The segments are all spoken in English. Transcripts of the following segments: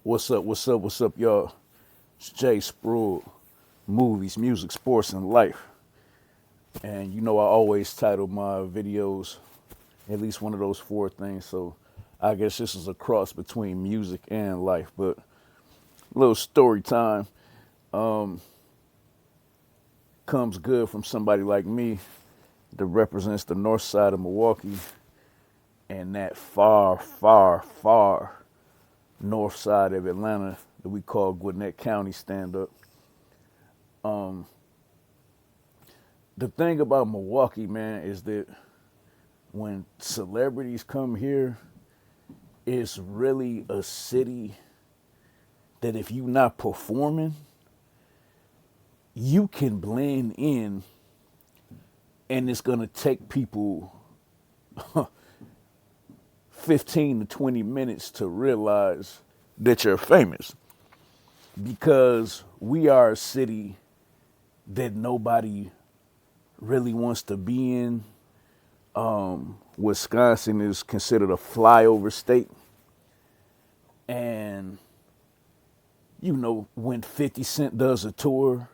What's up? What's up? What's up, y'all? It's Jay Sproul, movies, music, sports, and life. And you know, I always title my videos at least one of those four things. So I guess this is a cross between music and life. But a little story time comes good from somebody like me that represents the north side of Milwaukee and that far, far, far north side of Atlanta that we call Gwinnett County stand up. The thing about Milwaukee, man, is that when celebrities come here, it's really a city that if you're not performing, you can blend in and it's going to take people 15 to 20 minutes to realize that you're famous because we are a city that nobody really wants to be in. Wisconsin is considered a flyover state. And, you know, when 50 Cent does a tour,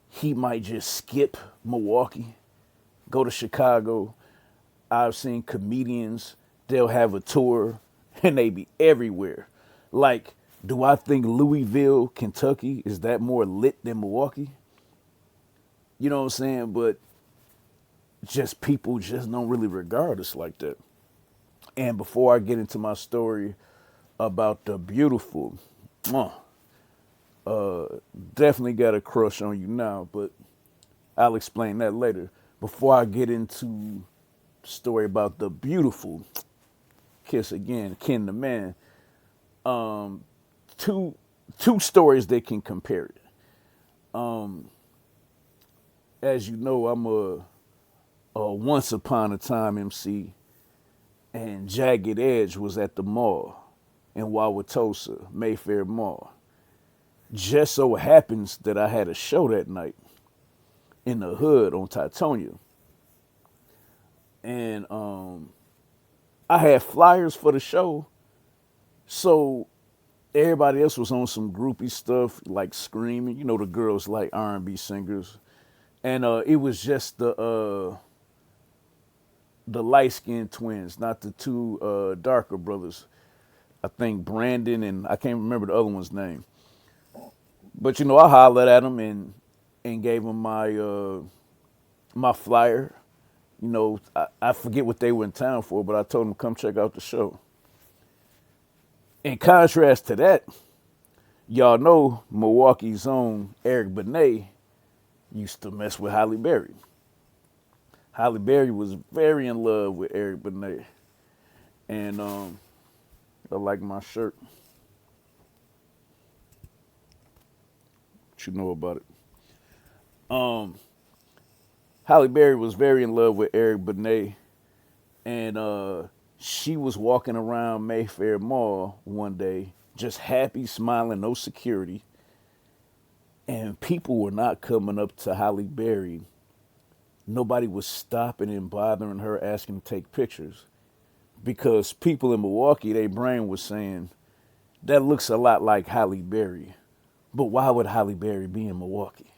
he might just skip Milwaukee, go to Chicago. I've seen comedians, they'll have a tour and they be everywhere. Like, do I think Louisville, Kentucky is that more lit than Milwaukee? You know what I'm saying? But just people just don't really regard us like that. And before I get into my story about the beautiful, definitely got a crush on you now, but I'll explain that later. Before I get into the story about the beautiful, kiss again, Ken the Man, two two stories that can compare it. As you know, I'm a once upon a time MC, and Jagged Edge was at the mall in Wauwatosa, Mayfair Mall. Just so happens that I had a show that night in the hood on Titonia. And I had flyers for the show. So everybody else was on some groupie stuff, like screaming. You know, the girls like R&B singers. And it was just the light-skinned twins, not the two darker brothers. I think Brandon and I can't remember the other one's name. But you know, I hollered at him and gave him my flyer. You know, I forget what they were in town for, but I told them to come check out the show. In contrast to that, y'all know Milwaukee's own Eric Benet used to mess with Halle Berry. Halle Berry was very in love with Eric Benet. And I like my shirt. What you know about it? Halle Berry was very in love with Eric Benet, and she was walking around Mayfair Mall one day, just happy, smiling, no security, and people were not coming up to Halle Berry. Nobody was stopping and bothering her, asking to take pictures, because people in Milwaukee, their brain was saying, that looks a lot like Halle Berry, but why would Halle Berry be in Milwaukee?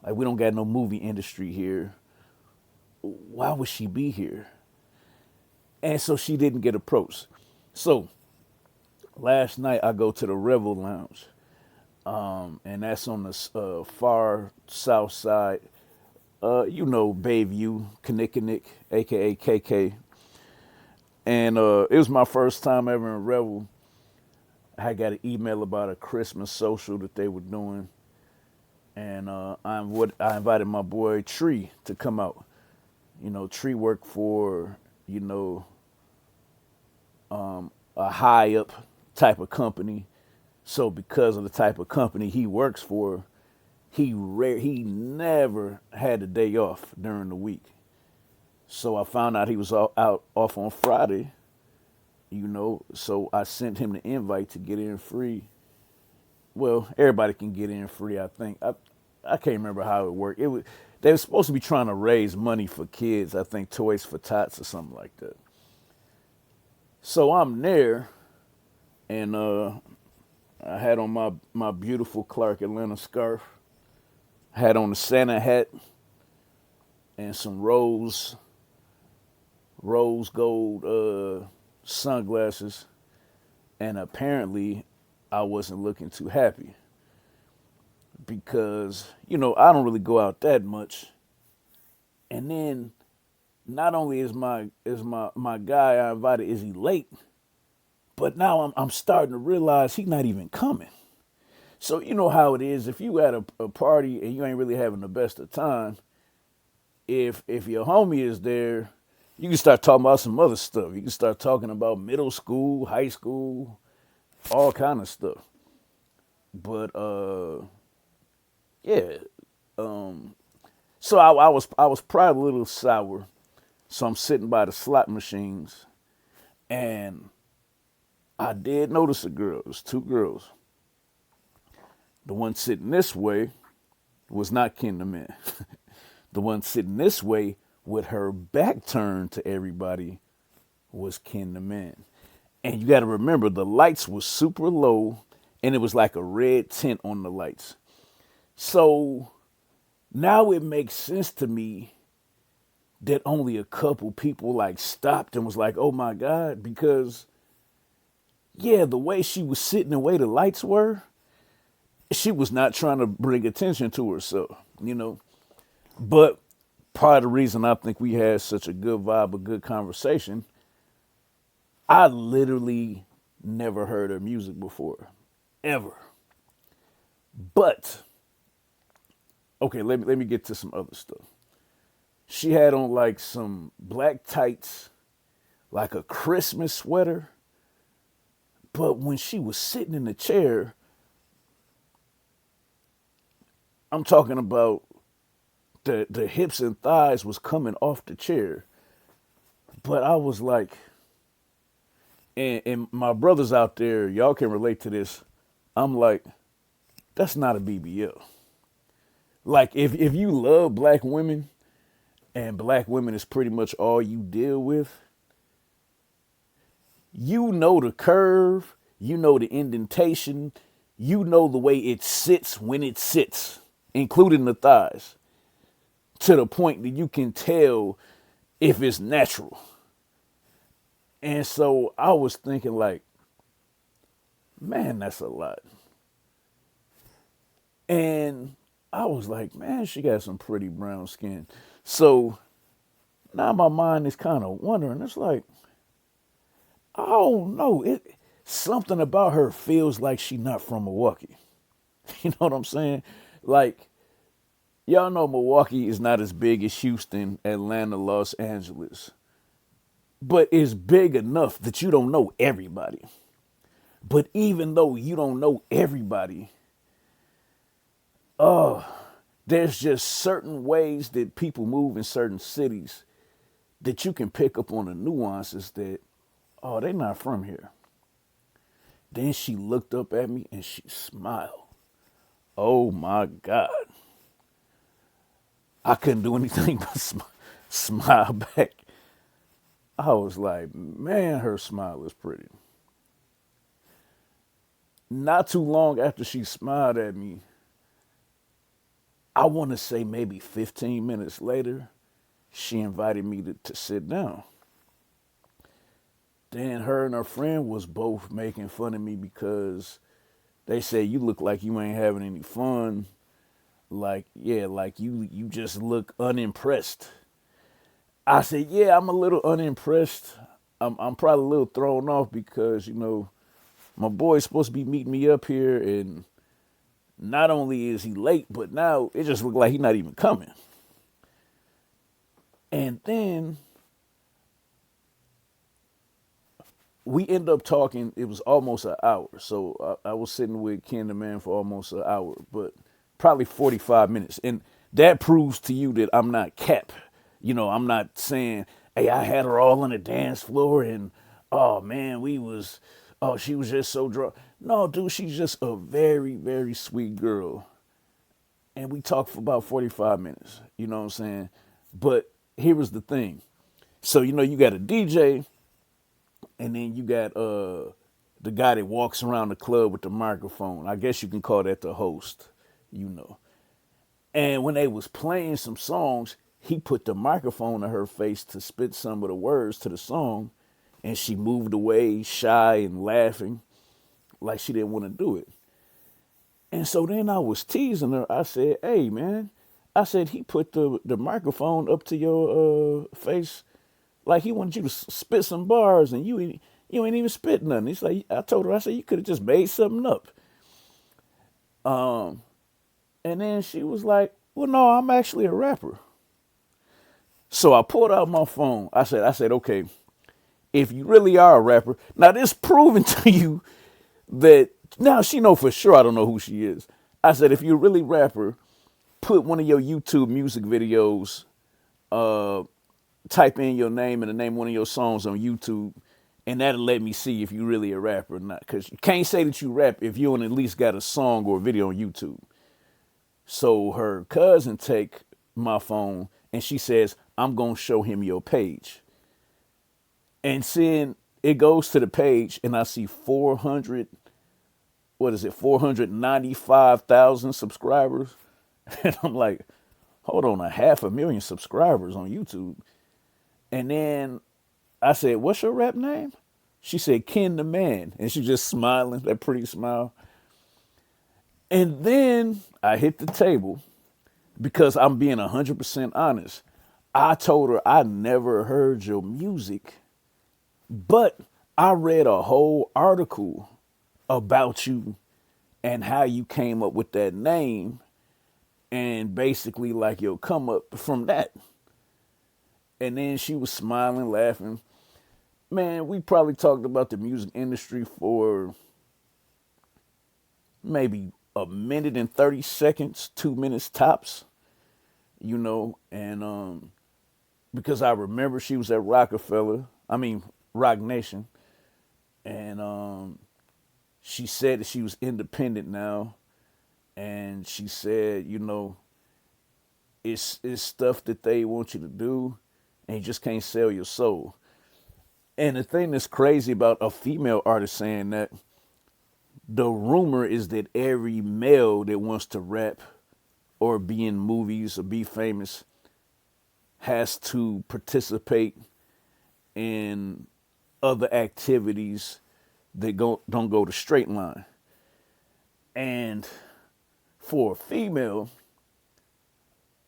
Like, we don't got no movie industry here. Why would she be here? And so she didn't get approached. So last night I go to the Revel Lounge, and that's on the far south side. You know, Bayview, Kinnickinnick, aka KK. And it was my first time ever in Revel. I got an email about a Christmas social that they were doing. And I invited my boy Tree to come out. You know, Tree worked for, you know, a high up type of company. So because of the type of company he works for, he never had a day off during the week. So I found out he was out off on Friday, you know, so I sent him the invite to get in free. Well, everybody can get in free, I think. I can't remember how it worked. They were supposed to be trying to raise money for kids, I think Toys for Tots or something like that. So I'm there, and I had on my beautiful Clark Atlanta scarf. Had on a Santa hat and some rose gold sunglasses. And apparently, I wasn't looking too happy because I don't really go out that much. And then not only is my guy I invited is he late, but now I'm starting to realize he's not even coming. So you know how it is if you at a party and you ain't really having the best of time. If your homie is there, you can start talking about some other stuff. You can start talking about middle school, high school, all kind of stuff. But yeah. So I was probably a little sour. So I'm sitting by the slot machines, and I did notice a girl. It was two girls. The one sitting this way was not kin to men. The one sitting this way with her back turned to everybody was kin to men. And you got to remember the lights was super low, and it was like a red tint on the lights. So now it makes sense to me that only a couple people like stopped and was like, "Oh my God," because yeah, the way she was sitting, the way the lights were, she was not trying to bring attention to herself. But part of the reason I think we had such a good vibe, a good conversation, I literally never heard her music before, ever. But okay, let me get to some other stuff. She had on like some black tights, like a Christmas sweater. But when she was sitting in the chair, I'm talking about the hips and thighs was coming off the chair. But I was like, and my brothers out there, y'all can relate to this. I'm like, that's not a BBL. Like if you love black women and black women is pretty much all you deal with, you know the curve, you know the indentation, you know the way it sits when it sits, including the thighs, to the point that you can tell if it's natural. And so I was thinking like, man, that's a lot. And I was like, man, she got some pretty brown skin. So now my mind is kind of wondering. It's like, I don't know. Something about her feels like she not from Milwaukee. You know what I'm saying? Like, y'all know Milwaukee is not as big as Houston, Atlanta, Los Angeles. But it's big enough that you don't know everybody. But even though you don't know everybody, there's just certain ways that people move in certain cities that you can pick up on the nuances that, oh, they're not from here. Then she looked up at me and she smiled. Oh my God. I couldn't do anything but smile back. I was like, man, her smile is pretty. Not too long after she smiled at me, I want to say maybe 15 minutes later, she invited me to sit down. Then her and her friend was both making fun of me because they said, you look like you ain't having any fun. Like, yeah, like you just look unimpressed. I said, yeah, I'm a little unimpressed. I'm probably a little thrown off because, my boy's supposed to be meeting me up here, and not only is he late, but now it just looked like he's not even coming. And then we end up talking. It was almost an hour. So I was sitting with Ken the Man for almost an hour, but probably 45 minutes. And that proves to you that I'm not cap. I'm not saying, hey, I had her all on the dance floor and, oh, man, she was just so drunk. No, dude, she's just a very, very sweet girl. And we talked for about 45 minutes. You know what I'm saying? But here was the thing. So, you got a DJ, and then you got the the guy that walks around the club with the microphone. I guess you can call that the host, you know. And when they was playing some songs, he put the microphone to her face to spit some of the words to the song, and she moved away, shy and laughing, like she didn't want to do it. And so then I was teasing her. I said, "Hey, man," I said, "he put the microphone up to your face, like he wanted you to spit some bars, and you ain't even spit nothing." He's like, I told her, I said, "You could have just made something up." And then she was like, "Well, no, I'm actually a rapper." So I pulled out my phone. I said, "Okay, if you really are a rapper, now this proving to you that now she know for sure I don't know who she is." I said, "If you're really a rapper, put one of your YouTube music videos, type in your name and the name of one of your songs on YouTube, and that'll let me see if you really a rapper or not. Because you can't say that you rap if you don't at least got a song or a video on YouTube." So her cousin take my phone and she says, "I'm going to show him your page." And then it goes to the page and I see 495,000 subscribers. And I'm like, hold on, 500,000 subscribers on YouTube. And then I said, "What's your rap name?" She said, "Ken the Man." And she just smiling, that pretty smile. And then I hit the table because I'm being 100% honest. I told her I never heard your music, but I read a whole article about you and how you came up with that name and basically like your come up from that. And then she was smiling, laughing. Man, we probably talked about the music industry for maybe a minute and 30 seconds, 2 minutes tops, and because I remember she was at Rock Nation, and she said that she was independent now, and she said, it's stuff that they want you to do, and you just can't sell your soul. And the thing that's crazy about a female artist saying that, the rumor is that every male that wants to rap or be in movies or be famous has to participate in other activities that don't go to straight line. And for a female,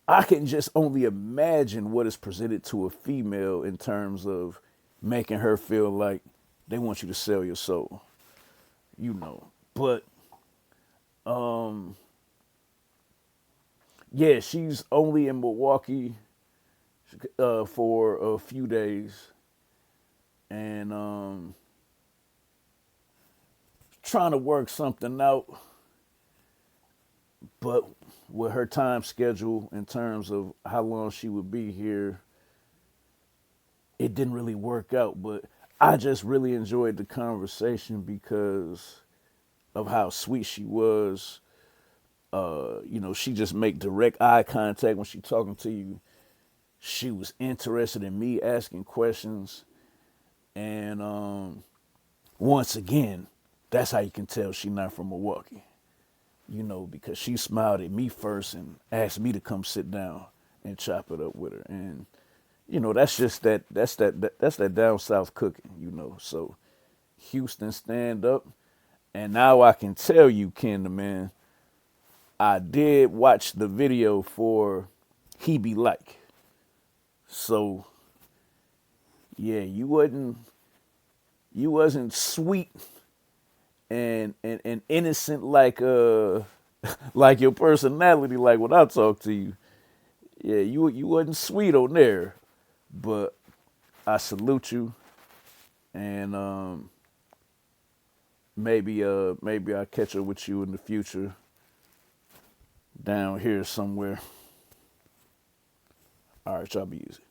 I can just only imagine what is presented to a female in terms of making her feel like they want you to sell your soul, But yeah, she's only in Milwaukee for a few days, and trying to work something out. But with her time schedule in terms of how long she would be here, it didn't really work out. But I just really enjoyed the conversation because of how sweet she was. She just make direct eye contact when she talking to you. She was interested in me asking questions. And once again, that's how you can tell she not from Milwaukee. Because she smiled at me first and asked me to come sit down and chop it up with her. And, that's just that's that down south cooking. So Houston stand up. And now I can tell you, Ken the Man, I did watch the video for He Be Like. So yeah, you wasn't sweet and innocent like like your personality, like when I talk to you. Yeah, you wasn't sweet on there. But I salute you, and maybe I'll catch up with you in the future down here somewhere. All right, y'all be easy.